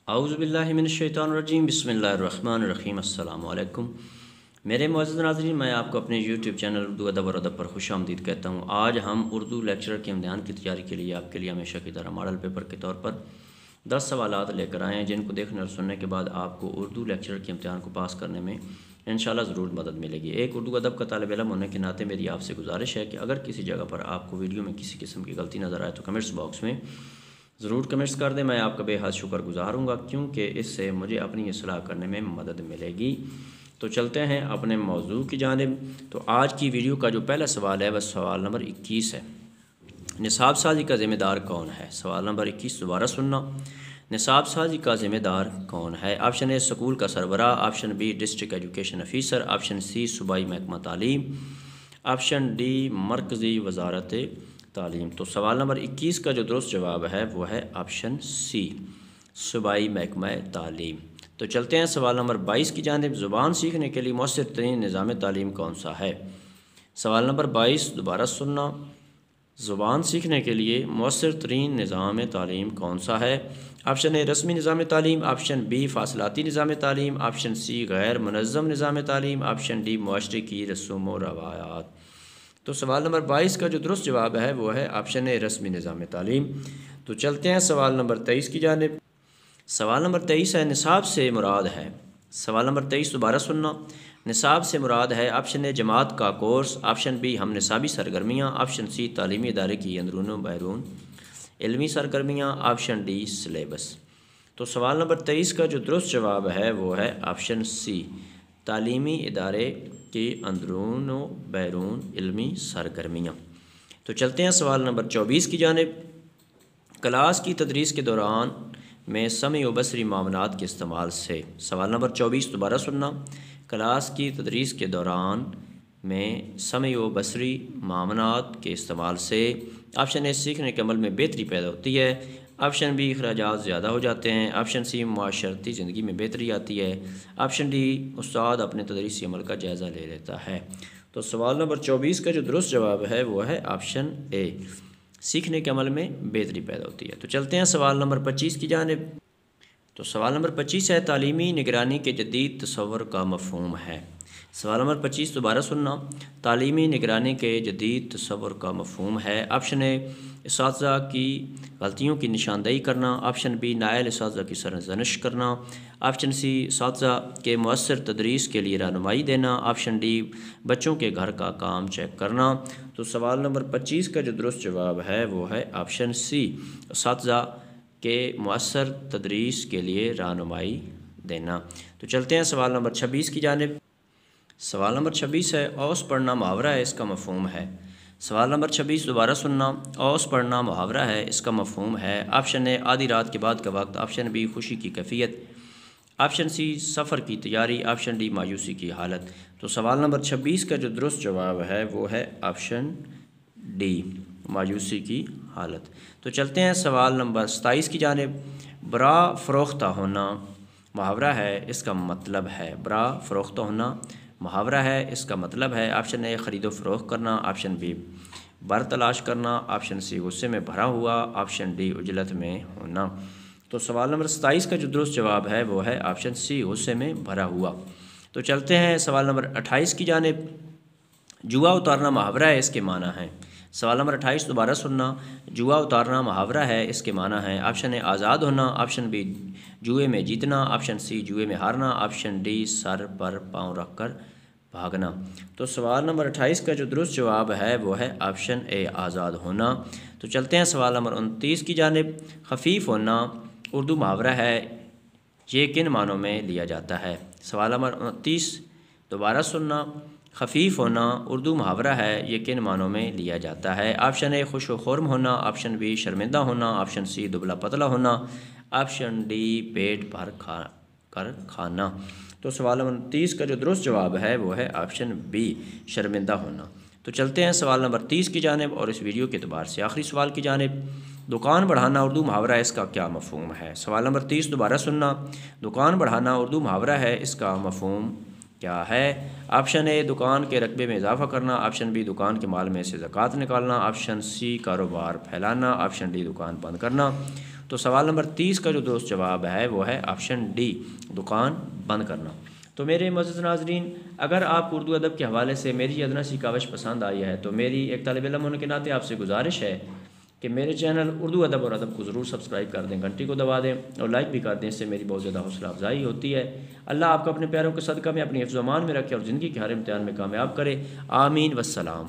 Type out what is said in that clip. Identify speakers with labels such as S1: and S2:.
S1: اعوذ باللہ من الشیطان الرجیم بسم اللہ الرحمن الرحیم السلام علیکم میرے معزز ناظرین، میں آپ کو اپنے یوٹیوب چینل اردو ادب اور ادب پر خوش آمدید کہتا ہوں۔ آج ہم اردو لیکچرر کے امتحان کی تیاری کے لیے آپ کے لیے ہمیشہ کی طرح ماڈل پیپر کے طور پر 10 سوالات لے کر آئے ہیں، جن کو دیکھنے اور سننے کے بعد آپ کو اردو لیکچرر کے امتحان کو پاس کرنے میں انشاءاللہ ضرور مدد ملے گی۔ ایک اردو ادب کا طالب علم ہونے کے ناطے میری آپ سے گزارش ہے کہ اگر کسی جگہ پر آپ کو ویڈیو میں کسی قسم کی غلطی نظر آئے تو کمنٹس باکس میں ضرور کمنٹس کر دیں، میں آپ کا بے حد شکر گزار ہوں گا، کیونکہ اس سے مجھے اپنی اصلاح کرنے میں مدد ملے گی۔ تو چلتے ہیں اپنے موضوع کی جانب۔ تو آج کی ویڈیو کا جو پہلا سوال ہے وہ سوال نمبر 21 ہے۔ نصاب سازی کا ذمہ دار کون ہے؟ سوال نمبر 21 دوبارہ سننا۔ نصاب سازی کا ذمہ دار کون ہے؟ آپشن اے سکول کا سربراہ، option B district education officer, option C صوبائی محکمہ تعلیم، آپشن ڈی مرکزی وزارت تعلیم۔ تو سوال نمبر 21 کا جو درست جواب ہے وہ ہے آپشن سی، صوبائی محکمہ تعلیم۔ تو چلتے ہیں سوال نمبر 22 کی جانب۔ زبان سیکھنے کے لیے مؤثر ترین نظام تعلیم کون سا ہے؟ سوال نمبر 22 دوبارہ سننا۔ زبان سیکھنے کے لیے مؤثر ترین نظام تعلیم کون سا ہے؟ آپشن اے رسمی نظام تعلیم، آپشن بی فاصلاتی نظام تعلیم، آپشن سی غیر منظم نظام تعلیم، آپشن ڈی معاشرے کی رسوم و روایات۔ تو سوال نمبر 22 کا جو درست جواب ہے وہ ہے آپشن اے رسمی نظام تعلیم۔ تو چلتے ہیں سوال نمبر 23 کی جانب۔ سوال نمبر 23 ہے نصاب سے مراد ہے۔ سوال نمبر 23 دوبارہ سننا۔ نصاب سے مراد ہے آپشن اے جماعت کا کورس، آپشن بی ہم نصابی سرگرمیاں، آپشن سی تعلیمی ادارے کی اندرون و بیرون علمی سرگرمیاں، آپشن ڈی سلیبس۔ تو سوال نمبر 23 کا جو درست جواب ہے وہ ہے آپشن سی، تعلیمی ادارے کی اندرون و بیرون علمی سرگرمیاں۔ تو چلتے ہیں سوال نمبر 24 کی جانب۔ کلاس کی تدریس کے دوران میں سمعی و بصری معاونات کے استعمال سے۔ سوال نمبر 24 دوبارہ سننا۔ کلاس کی تدریس کے دوران میں سمعی و بصری معاونات کے استعمال سے۔ آپشن اے سیکھنے کے عمل میں بہتری پیدا ہوتی ہے، آپشن بی اخراجات زیادہ ہو جاتے ہیں، آپشن سی معاشرتی زندگی میں بہتری آتی ہے، آپشن ڈی استاد اپنے تدریسی عمل کا جائزہ لے لیتا ہے۔ تو سوال نمبر 24 کا جو درست جواب ہے وہ ہے آپشن اے، سیکھنے کے عمل میں بہتری پیدا ہوتی ہے۔ تو چلتے ہیں سوال نمبر 25 کی جانب۔ تو سوال نمبر 25 ہے تعلیمی نگرانی کے جدید تصور کا مفہوم ہے۔ سوال نمبر 25 دوبارہ سننا۔ تعلیمی نگرانی کے جدید تصور کا مفہوم ہے۔ آپشن اے اساتذہ کی غلطیوں کی نشاندہی کرنا، آپشن بی نائل اساتذہ کی سرزنش کرنا، آپشن سی اساتذہ کے مؤثر تدریس کے لیے رہنمائی دینا، آپشن ڈی بچوں کے گھر کا کام چیک کرنا۔ تو سوال نمبر 25 کا جو درست جواب ہے وہ ہے آپشن سی، اساتذہ کے مؤثر تدریس کے لیے رہنمائی دینا۔ تو چلتے ہیں سوال نمبر 26 کی جانب۔ سوال نمبر 26 ہے اوس پڑھنا محاورہ ہے، اس کا مفہوم ہے۔ سوال نمبر 26 دوبارہ سننا۔ اوس پڑھنا محاورہ ہے، اس کا مفہوم ہے۔ آپشن اے آدھی رات کے بعد کا وقت، آپشن بی خوشی کی کیفیت، آپشن سی سفر کی تیاری، آپشن ڈی مایوسی کی حالت۔ تو سوال نمبر 26 کا جو درست جواب ہے وہ ہے آپشن ڈی، مایوسی کی حالت۔ تو چلتے ہیں سوال نمبر 27 کی جانب۔ برا فروختہ ہونا محاورہ ہے، اس کا مطلب ہے۔ برا فروختہ ہونا محاورہ ہے، اس کا مطلب ہے۔ آپشن اے خرید و فروخت کرنا، آپشن بی بر تلاش کرنا، آپشن سی غصے میں بھرا ہوا، آپشن ڈی عجلت میں ہونا۔ تو سوال نمبر 27 کا جو درست جواب ہے وہ ہے آپشن سی، غصے میں بھرا ہوا۔ تو چلتے ہیں سوال نمبر 28 کی جانب۔ جوا اتارنا محاورہ ہے، اس کے معنی ہیں۔ سوال نمبر 28 دوبارہ سننا۔ جوا اتارنا محاورہ ہے، اس کے معنی ہیں۔ آپشن اے آزاد ہونا، آپشن بی جوئے میں جیتنا، آپشن سی جوئے میں ہارنا، آپشن ڈی سر پر پاؤں رکھ کر بھاگنا۔ تو سوال نمبر 28 کا جو درست جواب ہے وہ ہے آپشن اے، آزاد ہونا۔ تو چلتے ہیں سوال نمبر 29 کی جانب۔ خفیف ہونا اردو محاورہ ہے، یہ کن معنوں میں لیا جاتا ہے؟ سوال نمبر 29 دوبارہ سننا۔ خفیف ہونا اردو محاورہ ہے، یہ کن معنوں میں لیا جاتا ہے؟ آپشن اے خوش و خرم ہونا، آپشن بی شرمندہ ہونا، آپشن سی دبلا پتلا ہونا، آپشن ڈی پیٹ بھر کر کھانا۔ تو سوال نمبر 29 کا جو درست جواب ہے وہ ہے آپشن بی، شرمندہ ہونا۔ تو چلتے ہیں سوال نمبر 30 کی جانب اور اس ویڈیو کے اعتبار سے آخری سوال کی جانب۔ دکان بڑھانا اردو محاورہ ہے، اس کا کیا مفہوم ہے؟ سوال نمبر 30 دوبارہ سننا۔ دکان بڑھانا اردو محاورہ ہے، اس کا مفہوم کیا ہے؟ آپشن اے دکان کے رقبے میں اضافہ کرنا، آپشن بی دکان کے مال میں سے زکوٰۃ نکالنا، آپشن سی کاروبار پھیلانا، آپشن ڈی دکان بند کرنا۔ تو سوال نمبر 30 کا جو درست جواب ہے وہ ہے آپشن ڈی، دکان بند کرنا۔ تو میرے معزز ناظرین، اگر آپ اردو ادب کے حوالے سے میری یہ ادنا سی کاوش پسند آئی ہے تو میری ایک طالب علم ہونے کے ناطے آپ سے گزارش ہے کہ میرے چینل اردو ادب اور ادب کو ضرور سبسکرائب کر دیں، گھنٹی کو دبا دیں اور لائک بھی کر دیں، اس سے میری بہت زیادہ حوصلہ افزائی ہوتی ہے۔ اللہ آپ کو اپنے پیاروں کے صدقہ میں اپنی حفظ و امان میں رکھے اور زندگی کے ہر امتحان میں کامیاب کرے، آمین والسلام۔